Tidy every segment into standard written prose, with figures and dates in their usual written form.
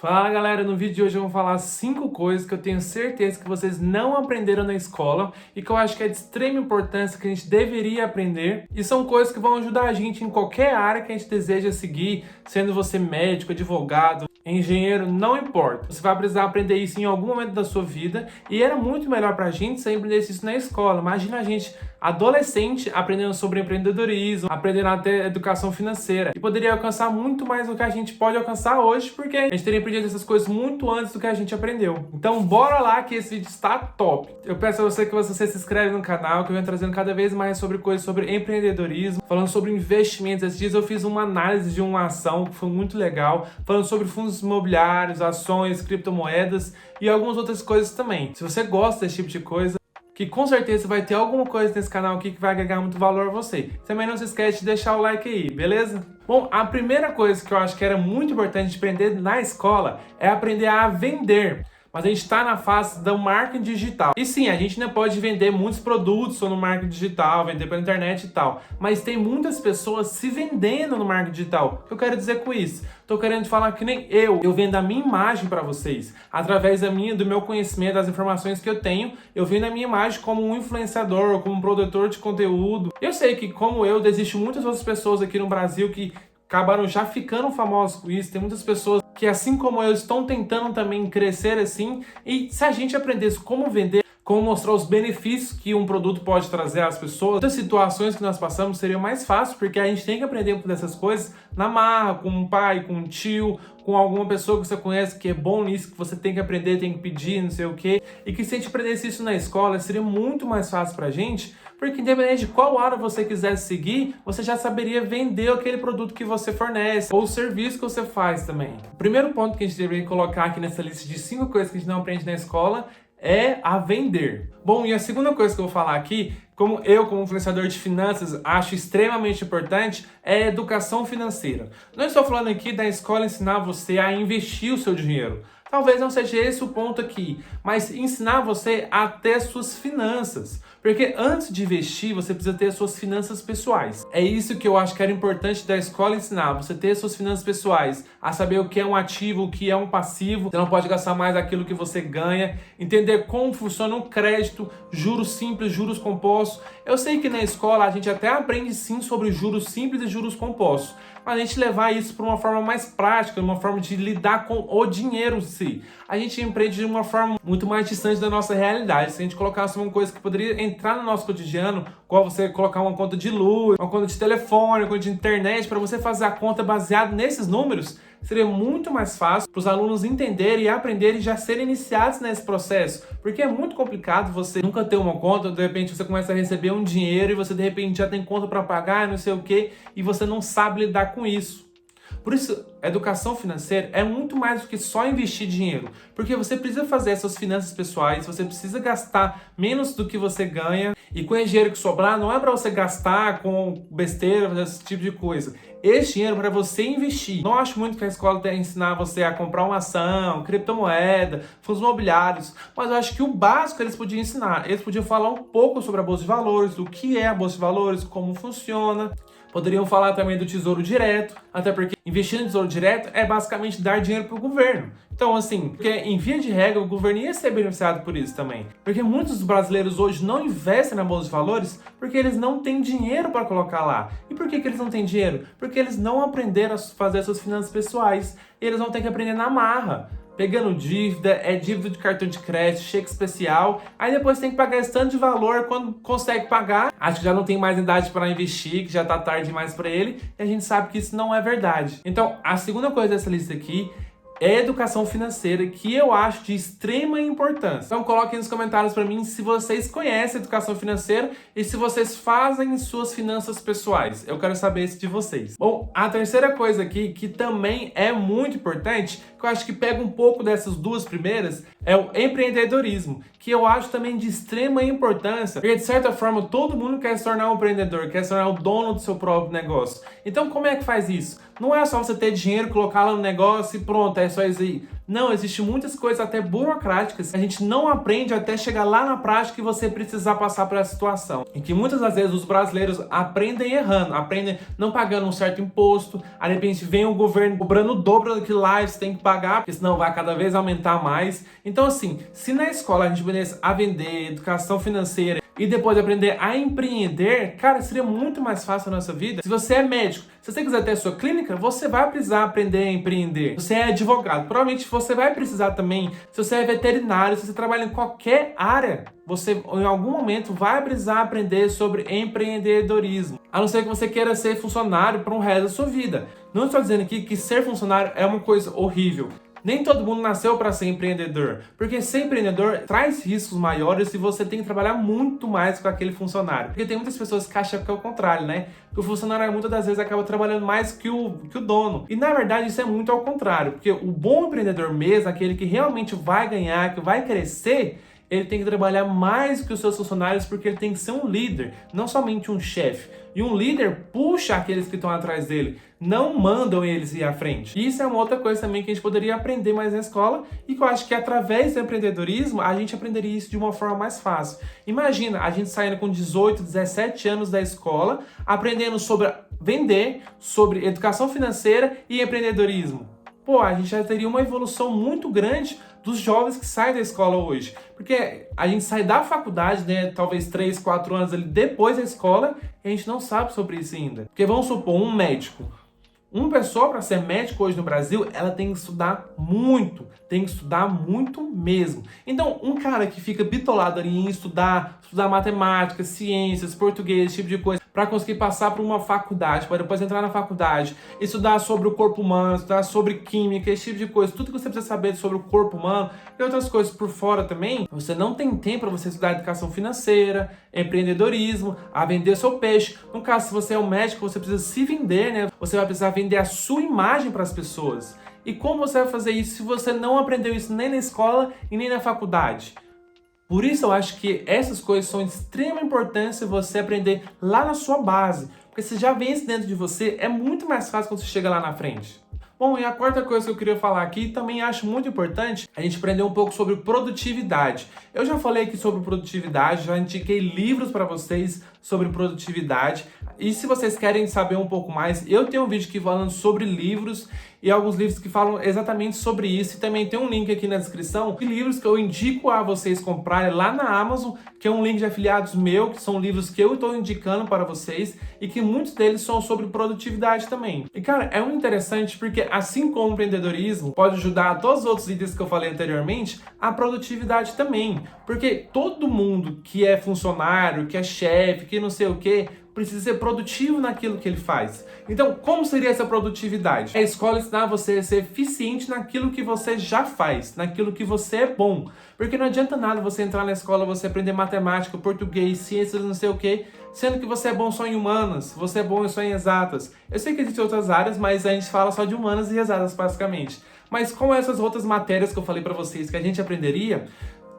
Fala galera, no vídeo de hoje eu vou falar 5 coisas que eu tenho certeza que vocês não aprenderam na escola e que eu acho que é de extrema importância que a gente deveria aprender, e são coisas que vão ajudar a gente em qualquer área que a gente deseja seguir, sendo você médico, advogado, engenheiro, não importa. Você vai precisar aprender isso em algum momento da sua vida e era muito melhor pra gente se a gente aprendesse isso na escola. Imagina a gente adolescente aprendendo sobre empreendedorismo, aprendendo até educação financeira, e poderia alcançar muito mais do que a gente pode alcançar hoje, porque a gente teria aprendido essas coisas muito antes do que a gente aprendeu. Então bora lá que esse vídeo está top! Eu peço a você que você se inscreve no canal, que eu venho trazendo cada vez mais sobre coisas sobre empreendedorismo, falando sobre investimentos. Esses dias eu fiz uma análise de uma ação que foi muito legal, falando sobre fundos imobiliários, ações, criptomoedas e algumas outras coisas também. Se você gosta desse tipo de coisa, que com certeza vai ter alguma coisa nesse canal aqui que vai agregar muito valor a você. Também não se esquece de deixar o like aí, beleza? Bom, a primeira coisa que eu acho que era muito importante de aprender na escola é aprender a vender. Mas a gente está na fase do marketing digital. E sim, a gente ainda pode vender muitos produtos no marketing digital, vender pela internet e tal. Mas tem muitas pessoas se vendendo no marketing digital. O que eu quero dizer com isso? Estou querendo falar que nem eu vendo a minha imagem para vocês. Através do meu conhecimento, das informações que eu tenho, eu vendo a minha imagem como um influenciador, como um produtor de conteúdo. Eu sei que, como eu, existem muitas outras pessoas aqui no Brasil que acabaram já ficando famosos com isso. Tem muitas pessoas que, assim como eu, estão tentando também crescer assim. E se a gente aprendesse como vender, como mostrar os benefícios que um produto pode trazer às pessoas, muitas situações que nós passamos seriam mais fáceis, porque a gente tem que aprender dessas coisas na marra, com um pai, com um tio, com alguma pessoa que você conhece que é bom nisso, que você tem que aprender, tem que pedir, não sei o quê. E que se a gente aprendesse isso na escola, seria muito mais fácil pra gente, porque independente de qual área você quisesse seguir, você já saberia vender aquele produto que você fornece, ou o serviço que você faz também. O primeiro ponto que a gente deveria colocar aqui nessa lista de 5 coisas que a gente não aprende na escola é a vender. Bom, e a segunda coisa que eu vou falar aqui, como influenciador de finanças, acho extremamente importante, é a educação financeira. Não estou falando aqui da escola ensinar você a investir o seu dinheiro. Talvez não seja esse o ponto aqui, mas ensinar você a ter suas finanças. Porque antes de investir, você precisa ter as suas finanças pessoais. É isso que eu acho que era importante da escola ensinar, você ter as suas finanças pessoais, a saber o que é um ativo, o que é um passivo, você não pode gastar mais aquilo que você ganha, entender como funciona um crédito, juros simples, juros compostos. Eu sei que na escola a gente até aprende sim sobre juros simples e juros compostos, mas a gente levar isso para uma forma mais prática, uma forma de lidar com o dinheiro em si. A gente empreende de uma forma muito mais distante da nossa realidade. Se a gente colocasse uma coisa que poderia entrar no nosso cotidiano, igual você colocar uma conta de luz, uma conta de telefone, uma conta de internet, para você fazer a conta baseada nesses números, seria muito mais fácil para os alunos entenderem e aprenderem e já serem iniciados nesse processo. Porque é muito complicado você nunca ter uma conta, de repente você começa a receber um dinheiro e você de repente já tem conta para pagar, não sei o que, e você não sabe lidar com isso. Por isso, a educação financeira é muito mais do que só investir dinheiro, porque você precisa fazer essas finanças pessoais, você precisa gastar menos do que você ganha, e com o dinheiro que sobrar não é para você gastar com besteira, esse tipo de coisa. Esse dinheiro é para você investir. Não acho muito que a escola tenha que ensinar você a comprar uma ação, criptomoeda, fundos imobiliários, mas eu acho que o básico eles podiam ensinar. Eles podiam falar um pouco sobre a Bolsa de Valores, o que é a Bolsa de Valores, como funciona. Poderiam falar também do Tesouro Direto, até porque investir no Tesouro Direto é basicamente dar dinheiro para o governo. Então, assim, porque em via de regra o governo ia ser beneficiado por isso também. Porque muitos brasileiros hoje não investem na Bolsa de Valores porque eles não têm dinheiro para colocar lá. E por que eles não têm dinheiro? Porque eles não aprenderam a fazer suas finanças pessoais. E eles vão ter que aprender na marra. Pegando dívida, dívida de cartão de crédito, cheque especial, aí depois tem que pagar esse tanto de valor quando consegue pagar. Acho que já não tem mais idade para investir, que já tá tarde demais para ele, e a gente sabe que isso não é verdade. Então, a segunda coisa dessa lista aqui é educação financeira, que eu acho de extrema importância. Então coloquem nos comentários para mim se vocês conhecem educação financeira e se vocês fazem suas finanças pessoais. Eu quero saber isso de vocês. Bom, a terceira coisa aqui, que também é muito importante, que eu acho que pega um pouco dessas duas primeiras, é o empreendedorismo, que eu acho também de extrema importância, porque de certa forma todo mundo quer se tornar um empreendedor, quer se tornar o dono do seu próprio negócio. Então como é que faz isso? Não é só você ter dinheiro, colocar lá no negócio e pronto, é só isso aí. Não, existem muitas coisas até burocráticas que a gente não aprende até chegar lá na prática e você precisar passar por essa situação. E que muitas das vezes os brasileiros aprendem errando, aprendem não pagando um certo imposto, aí de repente vem o governo cobrando o dobro daquilo lá e você tem que pagar, porque senão vai cada vez aumentar mais. Então assim, se na escola a gente aprendesse a vender, educação financeira, e depois aprender a empreender, cara, seria muito mais fácil a nossa vida. Se você é médico, se você quiser ter a sua clínica, você vai precisar aprender a empreender. Se você é advogado, provavelmente você vai precisar também. Se você é veterinário, se você trabalha em qualquer área, você em algum momento vai precisar aprender sobre empreendedorismo. A não ser que você queira ser funcionário para o resto da sua vida. Não estou dizendo aqui que ser funcionário é uma coisa horrível. Nem todo mundo nasceu para ser empreendedor, porque ser empreendedor traz riscos maiores e você tem que trabalhar muito mais com aquele funcionário. Porque tem muitas pessoas que acham que é o contrário, né? Que o funcionário muitas das vezes acaba trabalhando mais que o dono. E na verdade isso é muito ao contrário, porque o bom empreendedor mesmo, aquele que realmente vai ganhar, que vai crescer, ele tem que trabalhar mais que os seus funcionários porque ele tem que ser um líder, não somente um chefe. E um líder puxa aqueles que estão atrás dele, não mandam eles ir à frente. E isso é uma outra coisa também que a gente poderia aprender mais na escola e que eu acho que através do empreendedorismo a gente aprenderia isso de uma forma mais fácil. Imagina a gente saindo com 18, 17 anos da escola, aprendendo sobre vender, sobre educação financeira e empreendedorismo. Pô, a gente já teria uma evolução muito grande dos jovens que saem da escola hoje. Porque a gente sai da faculdade, né, talvez 3, 4 anos ali depois da escola, e a gente não sabe sobre isso ainda. Porque vamos supor, um médico. Uma pessoa para ser médico hoje no Brasil, ela tem que estudar muito mesmo. Então, um cara que fica bitolado ali em estudar matemática, ciências, português, esse tipo de coisa, para conseguir passar por uma faculdade, para depois entrar na faculdade, estudar sobre o corpo humano, estudar sobre química, esse tipo de coisa, tudo que você precisa saber sobre o corpo humano e outras coisas por fora também, você não tem tempo para você estudar educação financeira, empreendedorismo, a vender seu peixe. No caso, se você é um médico, você precisa se vender, né? Você vai precisar vender a sua imagem para as pessoas. E como você vai fazer isso se você não aprendeu isso nem na escola e nem na faculdade? Por isso eu acho que essas coisas são de extrema importância você aprender lá na sua base. Porque se já vem isso dentro de você, é muito mais fácil quando você chega lá na frente. Bom, e a quarta coisa que eu queria falar aqui, também acho muito importante, a gente aprender um pouco sobre produtividade. Eu já falei aqui sobre produtividade, já indiquei livros para vocês sobre produtividade. E se vocês querem saber um pouco mais, eu tenho um vídeo aqui falando sobre livros e alguns livros que falam exatamente sobre isso. E também tem um link aqui na descrição de livros que eu indico a vocês comprarem lá na Amazon, que é um link de afiliados meu, que são livros que eu estou indicando para vocês e que muitos deles são sobre produtividade também. E cara, é muito interessante porque assim como o empreendedorismo pode ajudar a todos os outros itens que eu falei anteriormente, a produtividade também. Porque todo mundo que é funcionário, que é chefe, que não sei o que, precisa ser produtivo naquilo que ele faz. Então, como seria essa produtividade? A escola ensinar você a ser eficiente naquilo que você já faz, naquilo que você é bom. Porque não adianta nada você entrar na escola, você aprender matemática, português, ciências, não sei o que, sendo que você é bom só em humanas, você é bom só em exatas. Eu sei que existem outras áreas, mas a gente fala só de humanas e exatas, basicamente. Mas com essas outras matérias que eu falei para vocês que a gente aprenderia,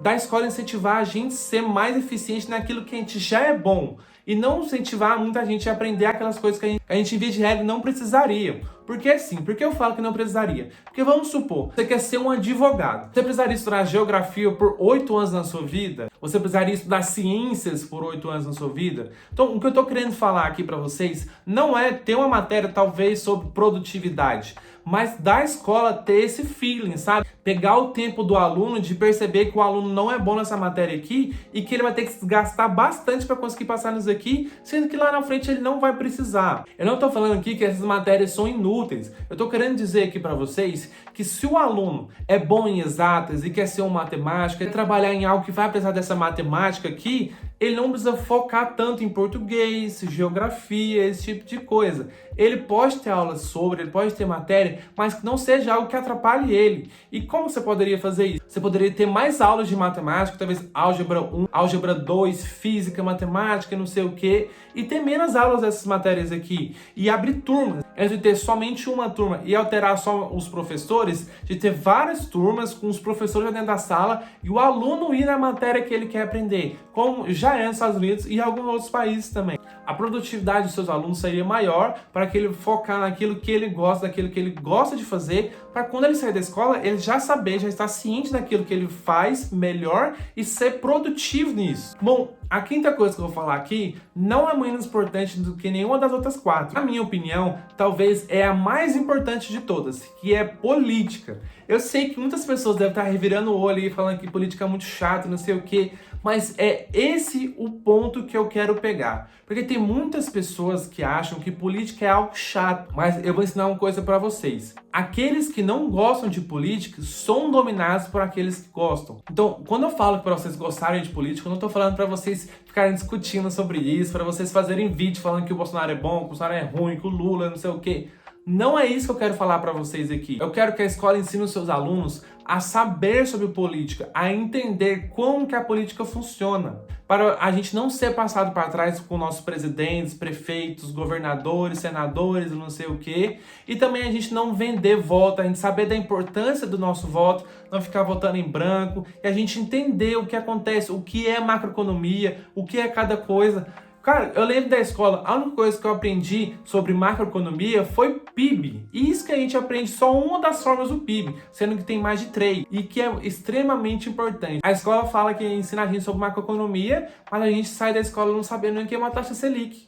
da escola incentivar a gente a ser mais eficiente naquilo que a gente já é bom. E não incentivar muita gente a aprender aquelas coisas que a gente, em vez de regra, não precisaria. Por que sim? Por que eu falo que não precisaria? Porque vamos supor, você quer ser um advogado. Você precisaria estudar geografia por 8 anos na sua vida? Você precisaria estudar ciências por 8 anos na sua vida? Então, o que eu estou querendo falar aqui para vocês não é ter uma matéria, talvez, sobre produtividade, mas da escola ter esse feeling, sabe? Pegar o tempo do aluno, de perceber que o aluno não é bom nessa matéria aqui e que ele vai ter que gastar bastante para conseguir passar nisso aqui, sendo que lá na frente ele não vai precisar. Eu não estou falando aqui que essas matérias são inúteis. Eu estou querendo dizer aqui para vocês que se o aluno é bom em exatas e quer ser um matemático, quer trabalhar em algo que vai precisar dessa matemática aqui, ele não precisa focar tanto em português, geografia, esse tipo de coisa. Ele pode ter aulas sobre, ele pode ter matéria, mas que não seja algo que atrapalhe ele. E como você poderia fazer isso? Você poderia ter mais aulas de matemática, talvez álgebra 1, álgebra 2, física, matemática, não sei o quê, e ter menos aulas dessas matérias aqui. E abrir turmas, entre ter somente uma turma e alterar só os professores, de ter várias turmas com os professores dentro da sala e o aluno ir na matéria que ele quer aprender, como já é nos Estados Unidos e em alguns outros países também. A produtividade dos seus alunos seria maior para que ele focar naquilo que ele gosta, daquilo que ele gosta de fazer, para quando ele sair da escola, ele já saber, já estar ciente daquilo que ele faz melhor e ser produtivo nisso. Bom, a quinta coisa que eu vou falar aqui não é menos importante do que nenhuma das outras quatro. Na minha opinião, talvez é a mais importante de todas, que é política. Eu sei que muitas pessoas devem estar revirando o olho e falando que política é muito chato, não sei o quê, mas é esse o ponto que eu quero pegar. Porque tem muitas pessoas que acham que política é algo chato, mas eu vou ensinar uma coisa para vocês. Aqueles que não gostam de política são dominados por aqueles que gostam. Então, quando eu falo para vocês gostarem de política, eu não estou falando para vocês ficarem discutindo sobre isso, para vocês fazerem vídeo falando que o Bolsonaro é bom, que o Bolsonaro é ruim, que o Lula não sei o quê. Não é isso que eu quero falar para vocês aqui. Eu quero que a escola ensine os seus alunos a saber sobre política, a entender como que a política funciona, para a gente não ser passado para trás com nossos presidentes, prefeitos, governadores, senadores, não sei o quê, e também a gente não vender voto, a gente saber da importância do nosso voto, não ficar votando em branco, e a gente entender o que acontece, o que é macroeconomia, o que é cada coisa. Cara, eu lembro da escola, a única coisa que eu aprendi sobre macroeconomia foi PIB. E isso que a gente aprende só uma das formas do PIB, sendo que tem mais de 3, e que é extremamente importante. A escola fala que ensina a gente sobre macroeconomia, mas a gente sai da escola não sabendo nem o que é uma taxa Selic,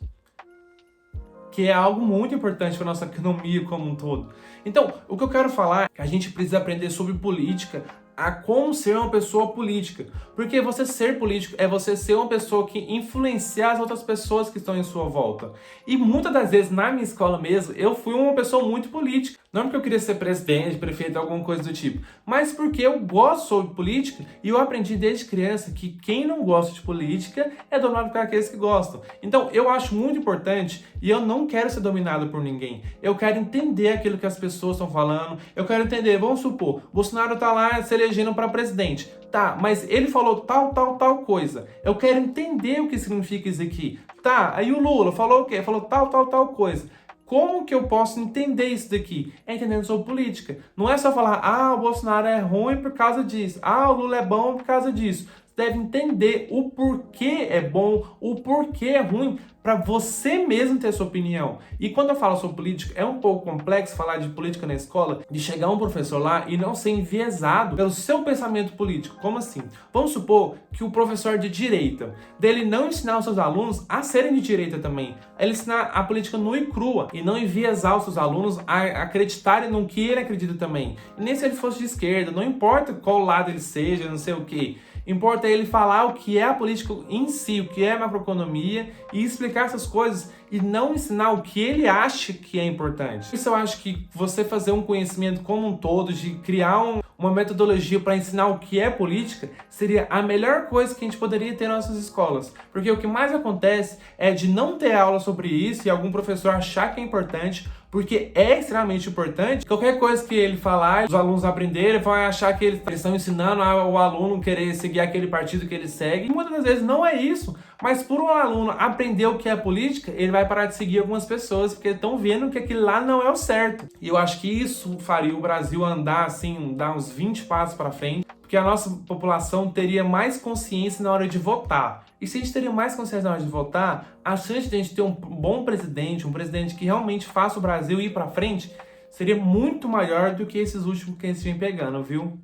que é algo muito importante para a nossa economia como um todo. Então, o que eu quero falar é que a gente precisa aprender sobre política, a como ser uma pessoa política. Porque você ser político é você ser uma pessoa que influencia as outras pessoas que estão em sua volta. E muitas das vezes, na minha escola mesmo, eu fui uma pessoa muito política. Não porque eu queria ser presidente, prefeito, alguma coisa do tipo, mas porque eu gosto sobre política e eu aprendi desde criança que quem não gosta de política é dominado por aqueles que gostam. Então, eu acho muito importante e eu não quero ser dominado por ninguém. Eu quero entender aquilo que as pessoas estão falando. Eu quero entender, vamos supor, Bolsonaro tá lá se elegendo para presidente. Tá, mas ele falou tal coisa. Eu quero entender o que significa isso aqui. Tá, aí o Lula falou o quê? Falou tal coisa. Como que eu posso entender isso daqui? É entendendo sobre política. Não é só falar, o Bolsonaro é ruim por causa disso. O Lula é bom por causa disso. Você deve entender o porquê é bom, o porquê é ruim, para você mesmo ter sua opinião. E quando eu falo sobre política, é um pouco complexo falar de política na escola, de chegar um professor lá e não ser enviesado pelo seu pensamento político. Como assim? Vamos supor que o professor de direita, dele não ensinar os seus alunos a serem de direita também. Ele ensinar a política nua e crua e não enviesar os seus alunos a acreditarem no que ele acredita também. E nem se ele fosse de esquerda, não importa qual lado ele seja, não sei o quê. Importa ele falar o que é a política em si, o que é a macroeconomia e explicar essas coisas e não ensinar o que ele acha que é importante. Isso eu acho que você fazer um conhecimento como um todo, de criar uma metodologia para ensinar o que é política, seria a melhor coisa que a gente poderia ter nas nossas escolas. Porque o que mais acontece é de não ter aula sobre isso e algum professor achar que é importante, porque é extremamente importante. Qualquer coisa que ele falar, os alunos aprenderem, vão achar que eles estão ensinando o aluno querer seguir aquele partido que ele segue. E muitas das vezes não é isso. Mas por um aluno aprender o que é política, ele vai parar de seguir algumas pessoas, porque estão vendo que aquilo lá não é o certo. E eu acho que isso faria o Brasil andar assim, dar uns 20 passos para frente, porque a nossa população teria mais consciência na hora de votar. E se a gente teria mais consciência na hora de votar, a chance de a gente ter um bom presidente, um presidente que realmente faça o Brasil ir para frente, seria muito maior do que esses últimos que a gente vem pegando, viu?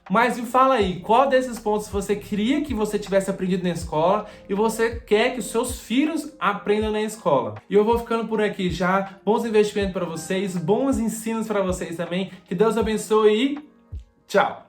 Mas me fala aí, qual desses pontos você queria que você tivesse aprendido na escola e você quer que os seus filhos aprendam na escola? E eu vou ficando por aqui já. Bons investimentos para vocês, bons ensinos para vocês também. Que Deus abençoe e tchau!